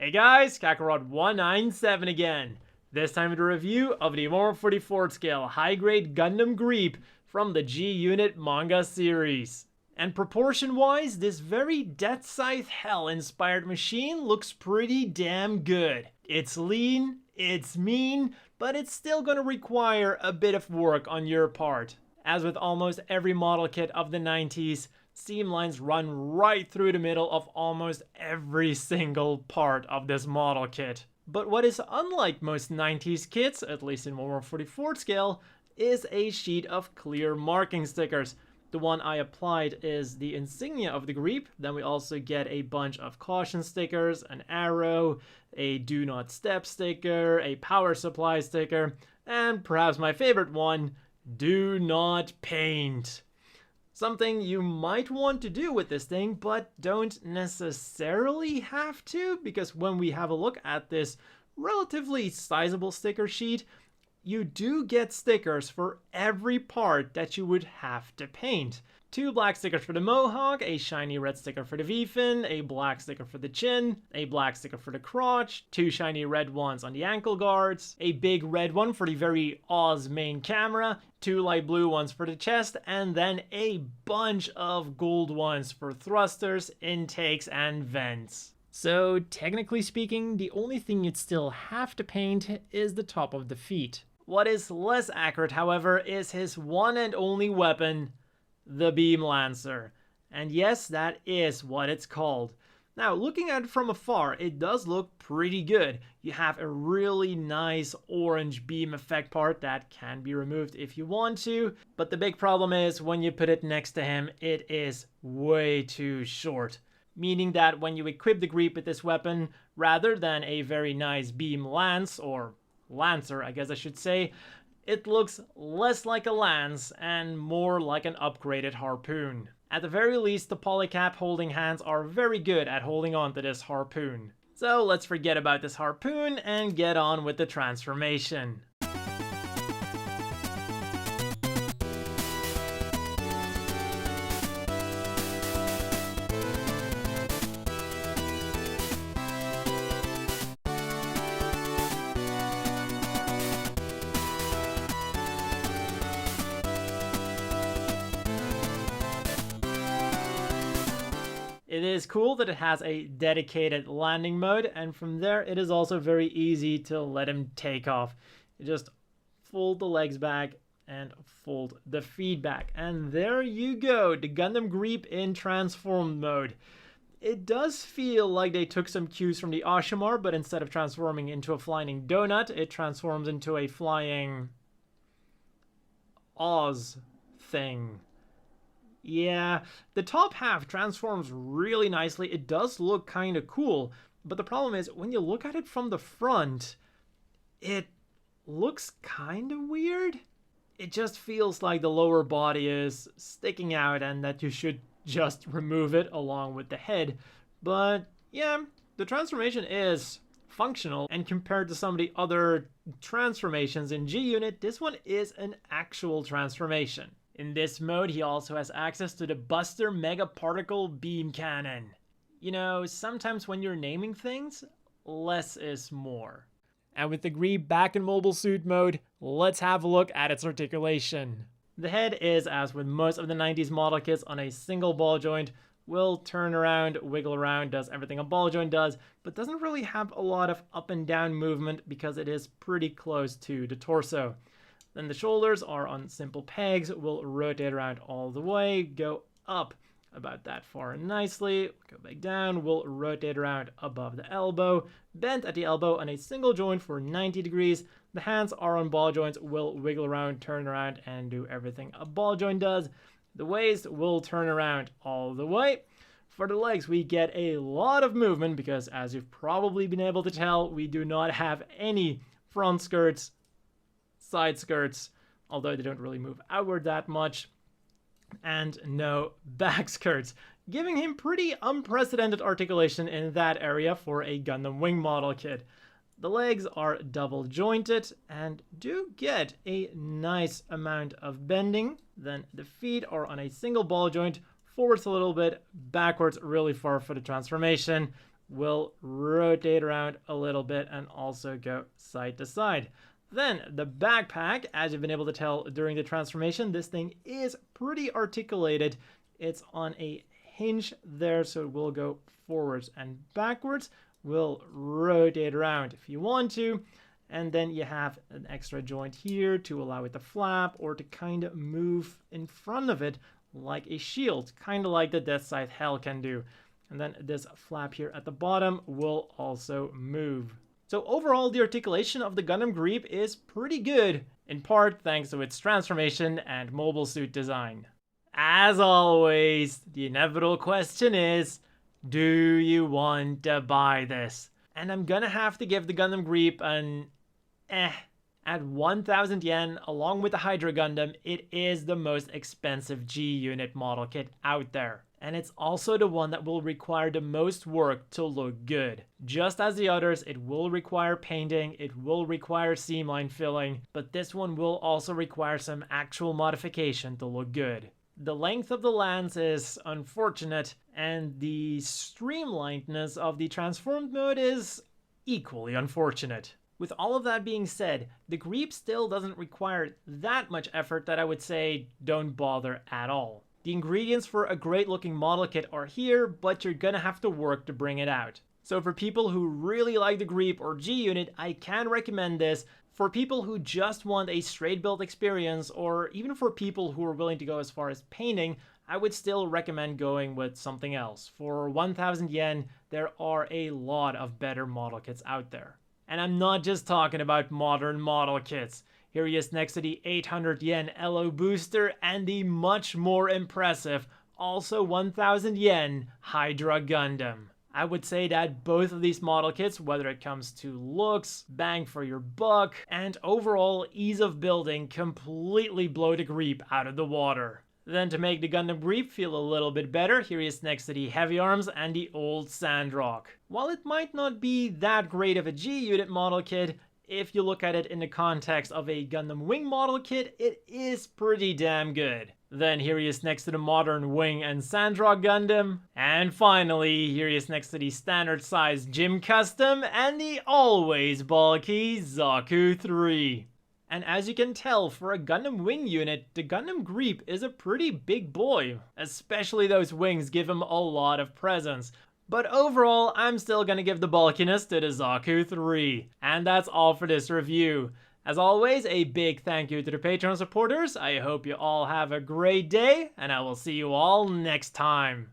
Hey guys, Kakarot197 again. This time with a review of the 1/44 scale high-grade Gundam Griepe from the G-Unit manga series. And proportion-wise, this very Death Scythe Hell-inspired machine looks pretty damn good. It's lean, it's mean, but it's still gonna require a bit of work on your part. As with almost every model kit of the 90s, seam lines run right through the middle of almost every single part of this model kit. But what is unlike most 90s kits, at least in 1/44 scale, is a sheet of clear marking stickers. The one I applied is the insignia of the Griepe. Then we also get a bunch of caution stickers, an arrow, a do not step sticker, a power supply sticker, and perhaps my favorite one, do not paint. Something you might want to do with this thing, but don't necessarily have to, because when we have a look at this relatively sizable sticker sheet, you do get stickers for every part that you would have to paint. 2 black stickers for the mohawk, a shiny red sticker for the V-fin, a black sticker for the chin, a black sticker for the crotch, 2 shiny red ones on the ankle guards, a big red one for the very Oz main camera, 2 light blue ones for the chest, and then a bunch of gold ones for thrusters, intakes, and vents. So technically speaking, the only thing you'd still have to paint is the top of the feet. What is less accurate, however, is his one and only weapon, the Beam Lancer. And yes, that is what it's called. Now, looking at it from afar, it does look pretty good. You have a really nice orange beam effect part that can be removed if you want to, but the big problem is when you put it next to him, it is way too short. Meaning that when you equip the Griepe with this weapon, rather than a very nice beam lance, or lancer I guess I should say, it looks less like a lance and more like an upgraded harpoon. At the very least, the polycap holding hands are very good at holding on to this harpoon. So let's forget about this harpoon and get on with the transformation. It is cool that it has a dedicated landing mode, and from there it is also very easy to let him take off. You just fold the legs back and fold the feet back, and there you go, the Gundam Griepe in transformed mode. It does feel like they took some cues from the Ashimar, but instead of transforming into a flying donut, it transforms into a flying Oz thing. Yeah, the top half transforms really nicely. It does look kind of cool, but the problem is when you look at it from the front, it looks kind of weird. It just feels like the lower body is sticking out and that you should just remove it along with the head. But yeah, the transformation is functional, and compared to some of the other transformations in G-Unit, this one is an actual transformation. In this mode, he also has access to the Buster Mega Particle Beam Cannon. You know, sometimes when you're naming things, less is more. And with the Griepe back in mobile suit mode, let's have a look at its articulation. The head is, as with most of the 90s model kits, on a single ball joint, will turn around, wiggle around, does everything a ball joint does, but doesn't really have a lot of up and down movement because it is pretty close to the torso. Then the shoulders are on simple pegs, will rotate around all the way, go up about that far nicely, go back down, will rotate around above the elbow, bent at the elbow on a single joint for 90 degrees. The hands are on ball joints, will wiggle around, turn around, and do everything a ball joint does. The waist will turn around all the way. For the legs, we get a lot of movement because, as you've probably been able to tell, we do not have any front skirts, side skirts, although they don't really move outward that much, and no back skirts, giving him pretty unprecedented articulation in that area for a Gundam Wing model kit. The legs are double jointed and do get a nice amount of bending. Then the feet are on a single ball joint, forwards a little bit, backwards really far for the transformation, will rotate around a little bit and also go side to side. Then the backpack, as you've been able to tell during the transformation, this thing is pretty articulated. It's on a hinge there, so it will go forwards and backwards. Will rotate around if you want to. And then you have an extra joint here to allow it to flap or to kind of move in front of it like a shield, kind of like the Death Scythe Hell can do. And then this flap here at the bottom will also move. So overall, the articulation of the Gundam Griepe is pretty good, in part thanks to its transformation and mobile suit design. As always, the inevitable question is, do you want to buy this? And I'm gonna have to give the Gundam Griepe an At 1,000 yen, along with the Hydra Gundam, it is the most expensive G-Unit model kit out there. And it's also the one that will require the most work to look good. Just as the others, it will require painting, it will require seamline filling, but this one will also require some actual modification to look good. The length of the lance is unfortunate, and the streamlinedness of the transformed mode is equally unfortunate. With all of that being said, the Griepe still doesn't require that much effort that I would say don't bother at all. The ingredients for a great looking model kit are here, but you're gonna have to work to bring it out. So for people who really like the Griepe or G-Unit, I can recommend this. For people who just want a straight build experience, or even for people who are willing to go as far as painting, I would still recommend going with something else. For 1,000 yen, there are a lot of better model kits out there. And I'm not just talking about modern model kits. Here he is next to the 800 yen LO booster and the much more impressive, also 1,000 yen Hydra Gundam. I would say that both of these model kits, whether it comes to looks, bang for your buck, and overall ease of building, completely blow the Griepe out of the water. Then to make the Gundam Griepe feel a little bit better, here he is next to the Heavy Arms and the Old Sandrock. While it might not be that great of a G-Unit model kit, if you look at it in the context of a Gundam Wing model kit, it is pretty damn good. Then here he is next to the modern Wing and Sandrock Gundam. And finally, here he is next to the standard size Gym Custom and the always bulky Zaku 3. And as you can tell, for a Gundam Wing unit, the Gundam Griepe is a pretty big boy. Especially those wings give him a lot of presence. But overall, I'm still gonna give the bulkiness to the Zaku 3. And that's all for this review. As always, a big thank you to the Patreon supporters. I hope you all have a great day, and I will see you all next time.